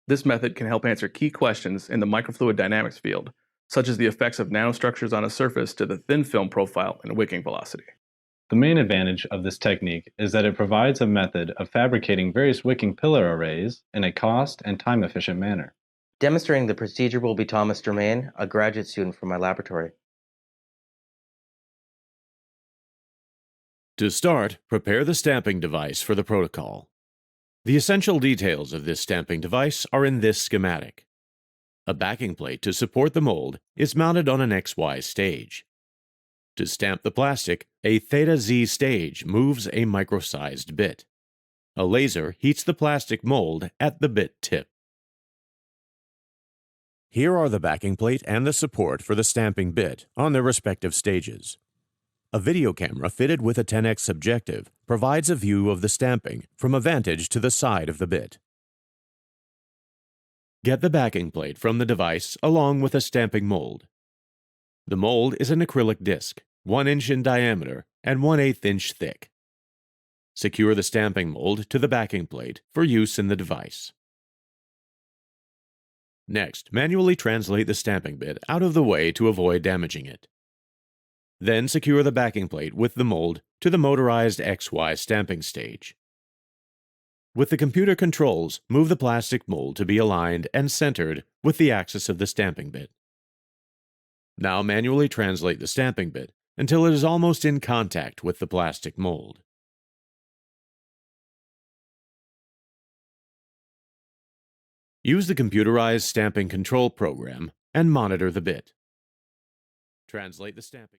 This method can help answer key questions in the microfluid dynamics field, such as the effects of nanostructures on a surface to the thin film profile and wicking velocity. The main advantage of this technique is that it provides a method of fabricating various wicking pillar arrays in a cost and time-efficient manner. Demonstrating the procedure will be Thomas Germain, a graduate student from my laboratory. To start, prepare the stamping device for the protocol. The essential details of this stamping device are in this schematic. A backing plate to support the mold is mounted on an XY stage. To stamp the plastic, a θZ stage moves a micro-sized bit. A laser heats the plastic mold at the bit tip. Here are the backing plate and the support for the stamping bit on their respective stages. A video camera fitted with a 10x objective provides a view of the stamping from a vantage to the side of the bit. Get the backing plate from the device along with a stamping mold. The mold is an acrylic disc, 1 inch in diameter and 1/8 inch thick. Secure the stamping mold to the backing plate for use in the device. Next, manually translate the stamping bit out of the way to avoid damaging it. Then secure the backing plate with the mold to the motorized XY stamping stage. With the computer controls, move the plastic mold to be aligned and centered with the axis of the stamping bit. Now manually translate the stamping bit until it is almost in contact with the plastic mold. Use the computerized stamping control program and monitor the bit. Translate the stamping.